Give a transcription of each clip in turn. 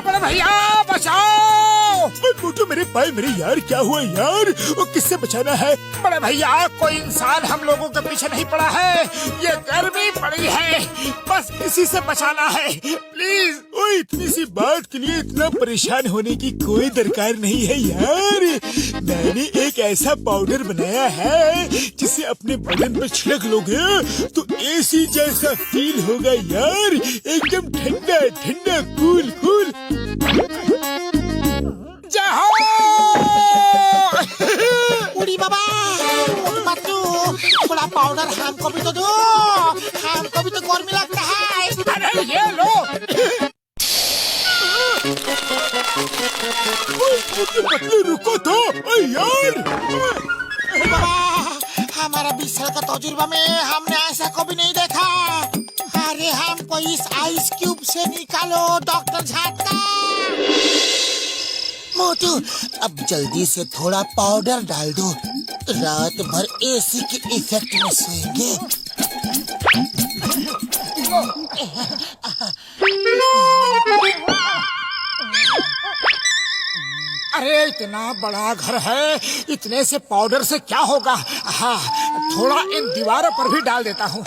बड़े भैया बचाओ। मोटू मेरे पाए मेरे यार, क्या हुआ यार? वो किससे बचाना है? बड़े भैया कोई इंसान हम लोगों के पीछे नहीं पड़ा है, ये गर्मी पड़ी है, बस इसी से बचाना है प्लीज। ओए इतनी सी बात के लिए इतना परेशान होने की कोई दरकार नहीं है यार। मैंने एक ऐसा पाउडर बनाया है जिसे अपने बदन पे छिड़क लोगे तो एसी जैसा फील होगा यार, एकदम ठंडा ठंडा कूल कूल। उड़ी बाबा, थोड़ा पाउडर हमको भी तो दो, हमको भी तो गर्मी लगता है। अरे ये लो। रुको तो यार। बाबा, हमारा 20 साल का तजुर्बा में हमने ऐसा कभी नहीं देखा। अरे हमको इस आइस क्यूब से निकालो डॉक्टर झाटका। मोटू अब जल्दी से थोड़ा पाउडर डाल दो, रात भर एसी के इफेक्ट में सोएंगे। अरे इतना बड़ा घर है, इतने से पाउडर से क्या होगा? हाँ, थोड़ा इन दीवारों पर भी डाल देता हूँ।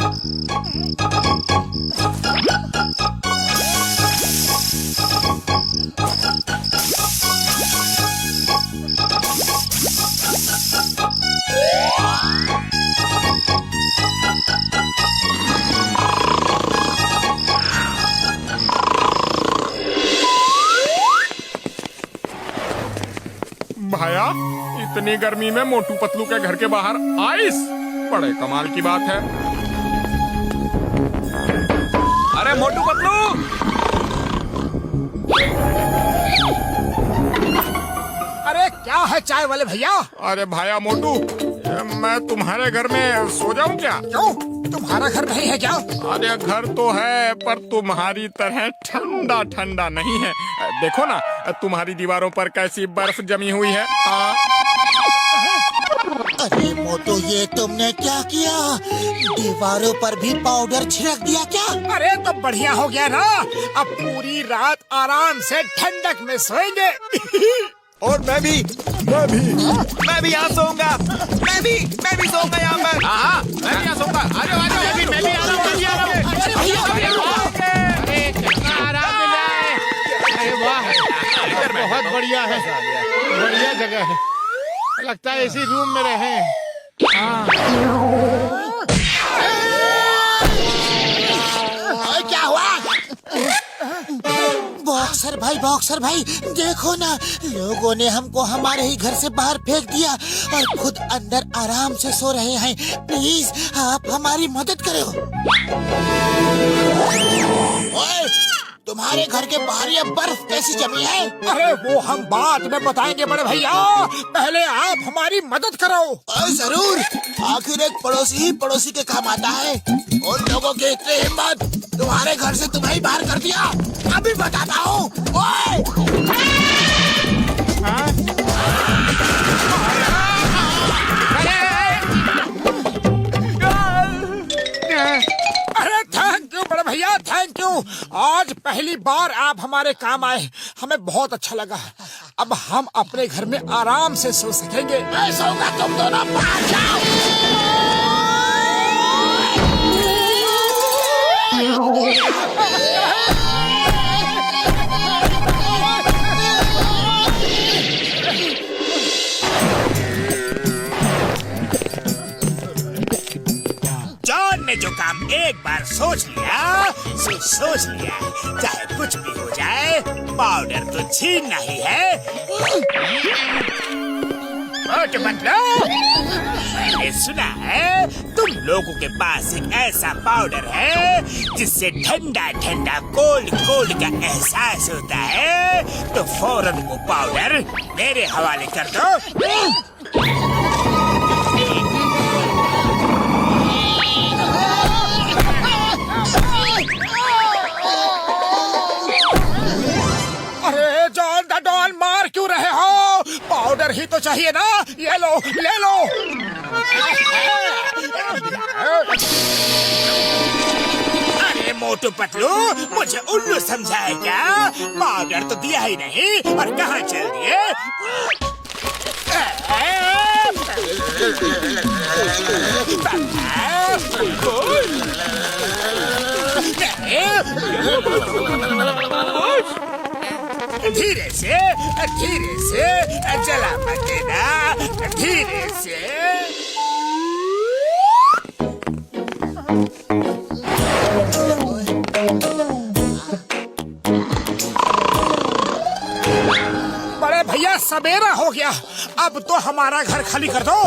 भाया, इतनी गर्मी में मोटू पतलू के घर के बाहर आइस, बड़े कमाल की बात है। अरे मोटू पतलू, अरे क्या है चाय वाले भैया? अरे भाया मोटू, मैं तुम्हारे घर में सो जाऊं क्या? क्यों, तुम्हारा घर नहीं है क्या? अरे घर तो है, पर तुम्हारी तरह ठंडा ठंडा नहीं है। देखो ना, तुम्हारी दीवारों पर कैसी बर्फ जमी हुई है। अरे मोटू, ये तुमने क्या किया? दीवारों पर भी पाउडर छिड़क दिया क्या? अरे तो बढ़िया हो गया ना, अब पूरी रात आराम से ठंडक में सोएंगे। और मैं भी यहाँ सोऊंगा। मैं भी सोऊंगा यहाँ पर। हाँ, मैं भी यहाँ सोऊंगा। आ जाओ, मैं भी आ रहा हूँ। अरे कितना आराम मिला है। अरे वाह, बहुत बढ़िया है, बढ़िया जगह है। लगता है इसी रूम में रहे। क्या हुआ? बॉक्सर भाई देखो ना, लोगों ने हमको हमारे ही घर से बाहर फेंक दिया और खुद अंदर आराम से सो रहे हैं। प्लीज आप हमारी मदद करो। ओए, तुम्हारे घर के बाहर ये बर्फ कैसी जमी है? अरे वो हम बाद में बताएंगे बड़े भैया, पहले आप हमारी मदद करो। जरूर, आखिर एक पड़ोसी ही पड़ोसी के काम आता है। उन लोगों की इतनी हिम्मत, तुम्हारे घर से तुम्हें बाहर कर दिया। अभी बताता हूँ। अरे थैंक यू बड़े भैया, थैंक यू। आज पहली बार आप हमारे काम आए, हमें बहुत अच्छा लगा। अब हम अपने घर में आराम से सो सकेंगे। मैं सोऊंगा, तुम दोनों बाहर जाओ। जॉन ने जो काम एक बार सोच लिया, सोच लिया, चाहे कुछ भी हो जाए, पाउडर तो छीनना ही है। मैंने सुना है तुम लोगों के पास एक ऐसा पाउडर है जिससे ठंडा ठंडा कोल्ड कोल्ड का एहसास होता है, तो फौरन वो पाउडर मेरे हवाले कर दो। अरे जॉन द डॉन, मार क्यों रहे हो? पाउडर ही तो चाहिए ना, ये लो, ले लो। मोटू पतलू मुझे उल्लू समझा है क्या? पाउडर तो दिया ही नहीं और कहाँ चल दिए? धीरे से जला मत देना, धीरे से। बड़े भैया सवेरा हो गया, अब तो हमारा घर खाली कर दो।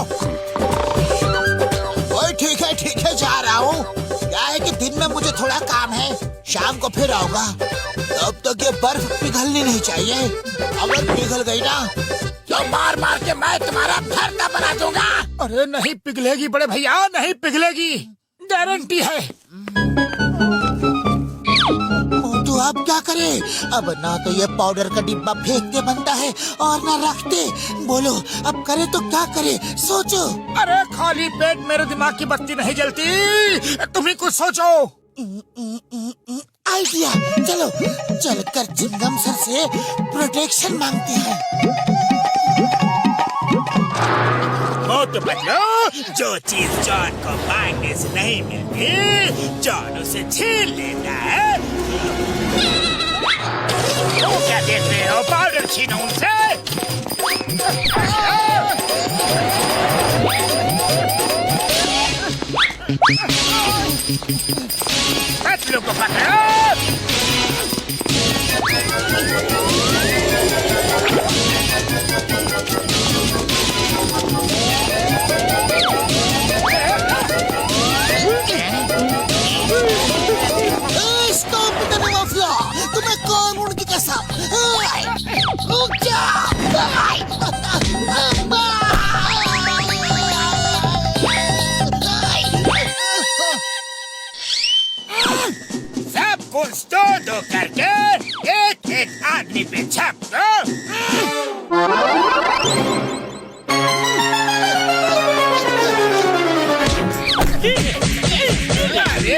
ओए ठीक है जा रहा हूँ। क्या है कि दिन में मुझे थोड़ा काम है, शाम को फिर आऊंगा। तब तक ये बर्फ पिघलनी नहीं चाहिए। अगर पिघल गई ना तो मार के मैं तुम्हारा भरता बना दूंगा। अरे नहीं पिघलेगी बड़े भैया, नहीं पिघलेगी, गारंटी है। तो आप क्या करें? अब ना तो ये पाउडर का डिब्बा फेंक के बनता है और ना रखते। बोलो अब करे तो क्या करे, सोचो। अरे खाली पेट मेरे दिमाग की बत्ती नहीं जलती, तुम ही कुछ सोचो। आइडिया, चलो चलकर चिंगम सर से प्रोटेक्शन मांगते हैं। मोटू पतलू, जो चीज जॉन को मांगने से नहीं मिलती, जॉन उसे छीन लेता है। तो क्या देख रहे हो? पाउडर छीनो उनसे। पतलू को पकड़ो। तुम्हें कानून की कसम। सब कुछ दो करके एक आदमी पे छाप दो।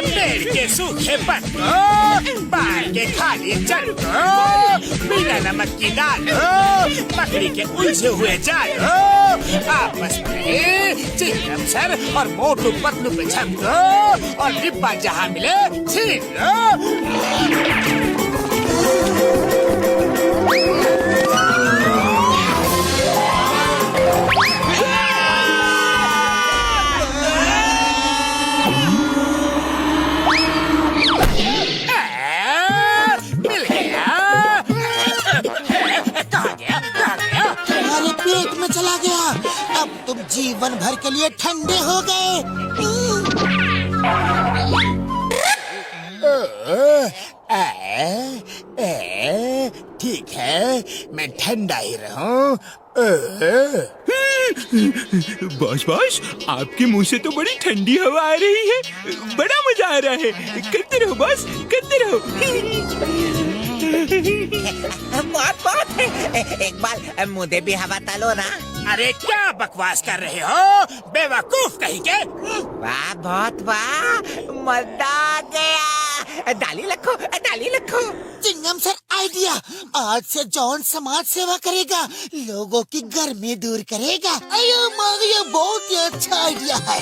पेड़ के सूखे पत्तों, बाल के खाली चट्टों, बिना नमक की दालों, मकड़ी के उलझे हुए जालों, आपस में चिंगम सर और मोटू पतलू पे छप दो और डिब्बा जहाँ मिले छीन लो। चला गया। अब तुम जीवन भर के लिए ठंडे हो गए। ठीक है, मैं ठंडा ही रहूं। बॉस आपके मुंह से तो बड़ी ठंडी हवा आ रही है, बड़ा मजा आ रहा है। करते रहो बॉस, करते रहो। बहुत एक बार मुझे भी हवा तालो ना। अरे क्या बकवास कर रहे हो, बेवकूफ कहीं के। वाह बहुत वाह, मजा आ गया। डाली रखो, डाली रखो। चिंगम सर आइडिया, आज से जॉन समाज सेवा करेगा, लोगों की गर्मी दूर करेगा। अयो माँ, बहुत ही अच्छा आइडिया है।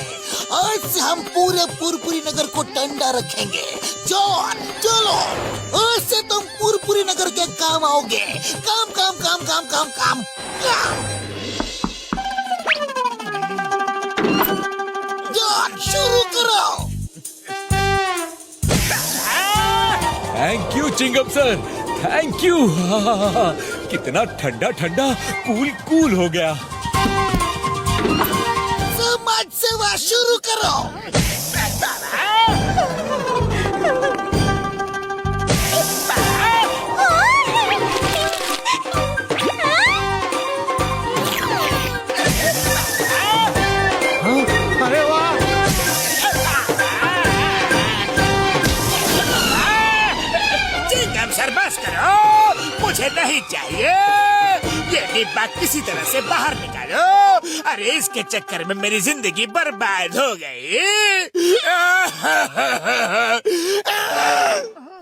आज से हम पूरे पुरपुरी नगर को ठंडा रखेंगे। जॉन चलो, आज से तुम पुरपुरी नगर के काम आओगे। काम काम काम काम काम काम, काम। जॉन शुरू करो। थैंक यू चिंगम सर, थैंक यू। कितना ठंडा ठंडा कूल हो गया। समाज सेवा शुरू करो। अरे वाह, चिंगम सर बस करो, मुझे नहीं चाहिए। ये डिब्बा किसी तरह से बाहर निकालो। लो। अरे इसके चक्कर में मेरी जिंदगी बर्बाद हो गई।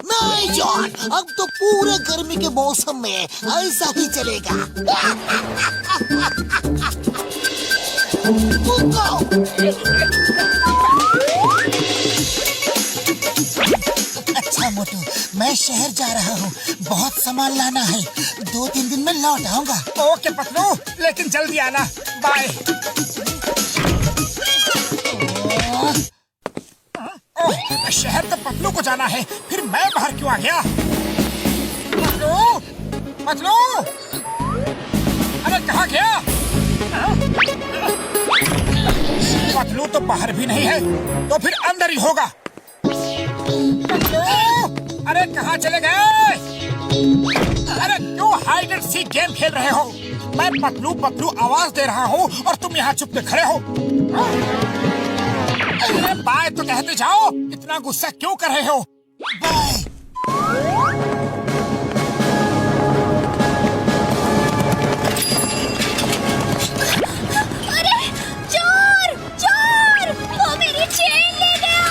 नहीं जॉन, अब तो पूरे गर्मी के मौसम में ऐसा ही चलेगा। अच्छा मोटू, मैं शहर जा रहा हूँ, बहुत सामान लाना है, 2-3 दिन में लौट आऊंगा। ओके पतलू, लेकिन जल्दी आना। बाय। शहर तो पतलू को जाना है, फिर मैं बाहर क्यों आ गया? पतलू, पतलू, अरे कहाँ गया? पतलू तो बाहर भी नहीं है, तो फिर अंदर ही होगा। पतलू, अरे कहाँ चले गए? अरे क्यों हाइड एंड सीक गेम खेल रहे हो? मैं पतलू पतलू आवाज दे रहा हूँ और तुम यहाँ चुप के खड़े हो। अरे बाय तो कहते जाओ, इतना गुस्सा क्यों कर रहे हो? बाय। अरे चोर चोर, वो मेरी चेन ले गया।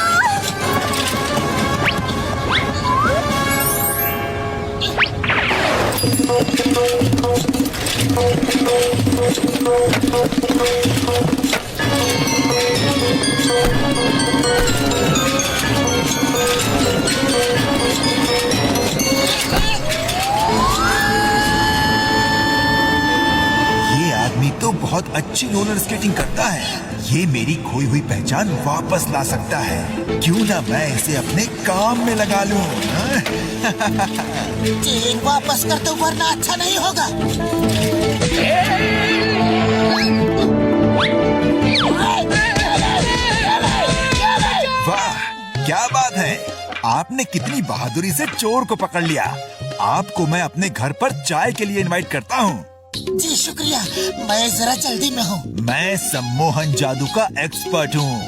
ये आदमी तो बहुत अच्छी रोलर स्केटिंग करता है। ये मेरी खोई हुई पहचान वापस ला सकता है। क्यों ना मैं इसे अपने काम में लगा लूं? हाँ? चेन वापस कर दो वरना अच्छा नहीं होगा। वाह, क्या बात है! आपने कितनी बहादुरी से चोर को पकड़ लिया। आपको मैं अपने घर पर चाय के लिए इनवाइट करता हूँ। जी शुक्रिया, मैं जरा जल्दी में हूँ। मैं सम्मोहन जादू का एक्सपर्ट हूँ।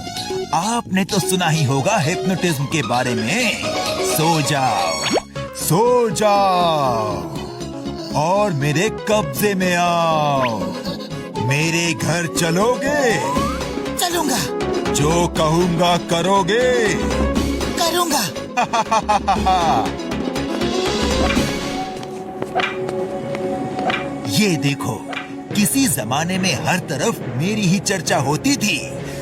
आपने तो सुना ही होगा हिप्नोटिज्म के बारे में। सो जाओ, सो जाओ और मेरे कब्जे में आओ। मेरे घर चलोगे? चलूंगा। जो कहूँगा करोगे? करूंगा। ये देखो, किसी जमाने में हर तरफ मेरी ही चर्चा होती थी।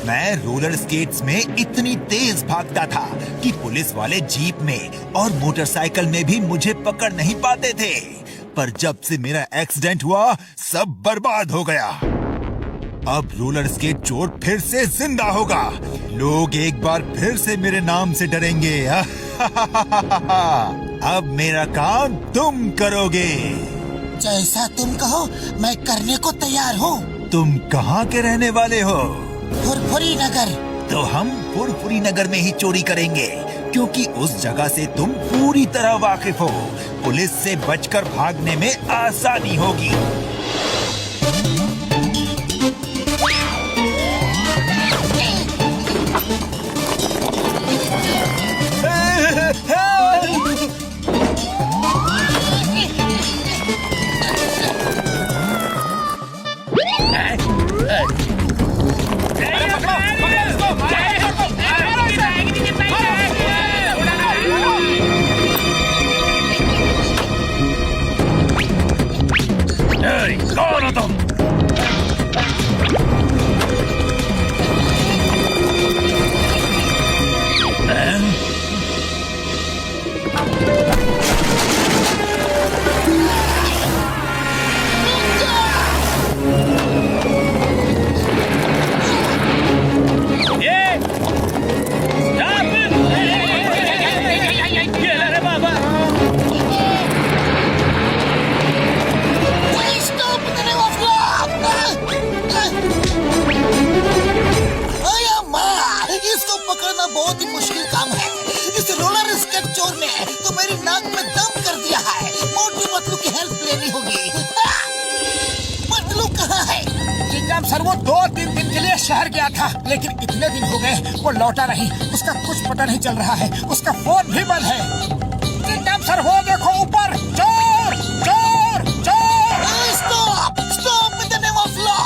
मैं रोलर स्केट्स में इतनी तेज भागता था कि पुलिस वाले जीप में और मोटरसाइकिल में भी मुझे पकड़ नहीं पाते थे। पर जब से मेरा एक्सीडेंट हुआ, सब बर्बाद हो गया। अब रोलर स्केट चोर फिर से जिंदा होगा। लोग एक बार फिर से मेरे नाम से डरेंगे। अब मेरा काम तुम करोगे। जैसा तुम कहो, मैं करने को तैयार हूँ। तुम कहाँ के रहने वाले हो? फुरफुरी नगर। तो हम फुरफुरी नगर में ही चोरी करेंगे, क्योंकि उस जगह से तुम पूरी तरह वाकिफ हो। पुलिस से बचकर भागने में आसानी होगी। कौन हो तुम? बहुत ही मुश्किल काम है। इस रोलर स्केट चोर ने तो मेरी नाक में दम कर दिया है। मोटू पतलू की हेल्प लेनी होगी। पतलू कहाँ है? चिंगम सर वो 2-3 दिन के लिए शहर गया था, लेकिन इतने दिन हो गए वो लौटा नहीं। उसका कुछ पता नहीं चल रहा है। उसका फोन भी बंद है। चिंगम सर वो देखो ऊपर, चोर चोर चोर। Stop stop with the name of law.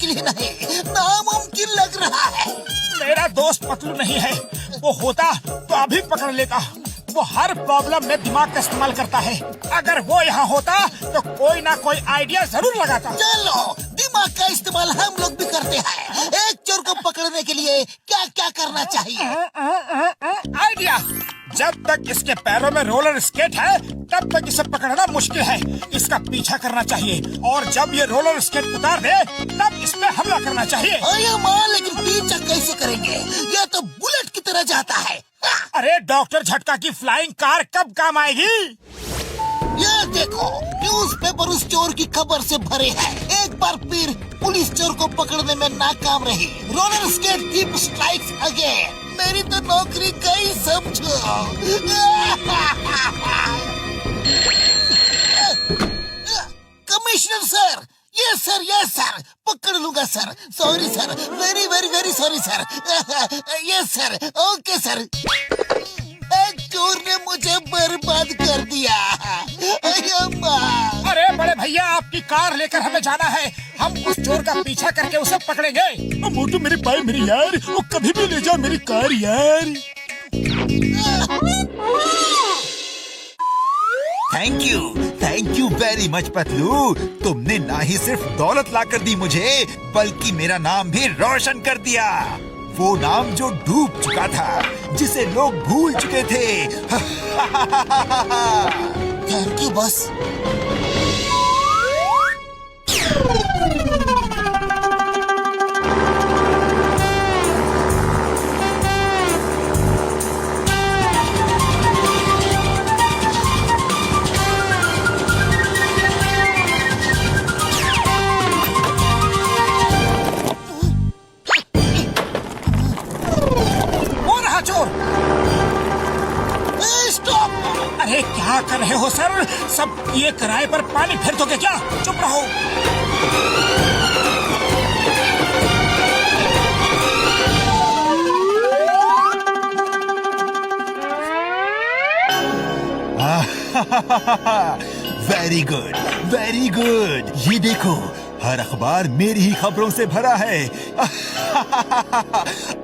मुमकिन ही नहीं, नामुमकिन लग रहा है। मेरा दोस्त पतलू नहीं है, वो होता तो अभी पकड़ लेता। वो हर प्रॉब्लम में दिमाग का इस्तेमाल करता है। अगर वो यहाँ होता तो कोई ना कोई आइडिया जरूर लगाता। चलो, दिमाग का इस्तेमाल हम लोग भी करते हैं। एक चोर को पकड़ने के लिए क्या क्या करना चाहिए? आइडिया, जब तक इसके पैरों में रोलर स्केट है तब तक इसे पकड़ना मुश्किल है। इसका पीछा करना चाहिए और जब ये रोलर स्केट उतार दे तब इस पे हमला करना चाहिए। अरे माँ, लेकिन पीछा कैसे करेंगे? ये तो बुलेट की तरह जाता है। अरे डॉक्टर झटका की फ्लाइंग कार कब काम आएगी? ये देखो, न्यूज़पेपर उस चोर की खबर से भरे हैं। एक बार फिर पुलिस चोर को पकड़ने में नाकाम रही। Roller skate thief strikes again. मेरी तो नौकरी गई समझो। कमिश्नर सर, ये सर, पकड़ लूंगा sir. Sorry sir, very very very sorry sir. ये सर, ओके सर। एक चोर ने मुझे बर्बाद कर दिया। अरे बड़े भैया, आपकी कार लेकर हमें जाना है। हम उस चोर का पीछा करके उसे पकड़ेंगे। मोटू मेरे भाई, मेरी यार, वो कभी भी ले जाओ मेरी कार यार। Thank you very much Patlu. तुमने ना ही सिर्फ दौलत ला कर दी मुझे, बल्कि मेरा नाम भी रोशन कर दिया। वो नाम जो डूब चुका था, जिसे लोग भूल चुके थे। Thank you boss. अरे क्या कर रहे हो सर? सब ये किराए पर पानी फेर दोगे क्या? चुप रहो। Very good, very good. ये देखो, हर अखबार मेरी ही खबरों से भरा है।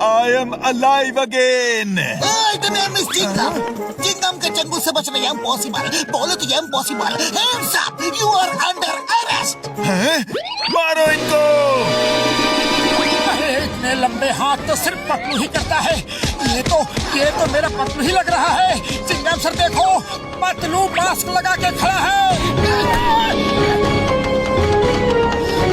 I am alive again. Chingam के चंगुल से बचना इम्पॉसिबल। बोलो तो impossible. Hands up, you are under arrest. हैं? मारो इनको। अरे इतने लंबे हाथ तो सिर्फ पतलू ही करता है। ये तो मेरा पतलू ही लग रहा है। चिंगम सर देखो, पतलू मास्क लगा के खड़ा है।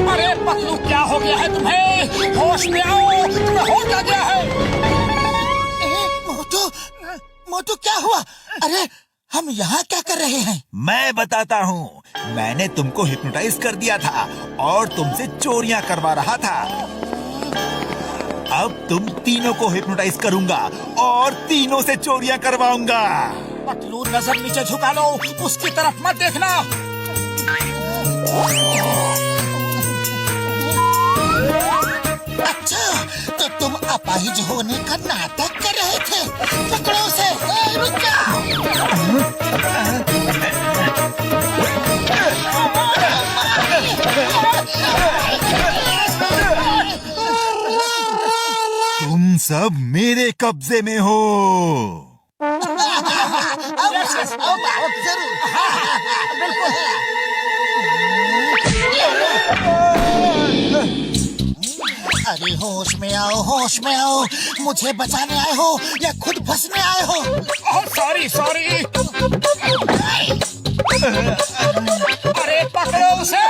अरे पतलू, क्या हो गया है तुम्हें? होश में आओ, तुम्हें हो क्या गया है? मोटू क्या हुआ? अरे हम यहाँ क्या कर रहे हैं? मैं बताता हूँ। मैंने तुमको हिप्नोटाइज कर दिया था और तुमसे चोरियां करवा रहा था। अब तुम तीनों को हिप्नोटाइज करूंगा और तीनों से चोरियां करवाऊंगा। पतलू, नजर नीचे झुका लो, उसकी तरफ मत देखना। अच्छा, तो तुम अपाहिज होने का नाटक कर रहे थे। पकड़ो उसे। रुक जाओ। तुम सब मेरे कब्जे में हो। जरूर। अरे होश में आओ, होश में आओ। मुझे बचाने आए हो या खुद फंसने आए हो? Sorry sorry. अरे पकड़ो उसे।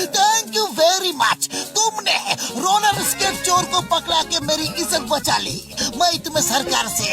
Thank you very much. तुमने रोलर स्केट चोर को पकड़ा के मेरी इज्जत बचा ली। मैं तुम्हें सरकार से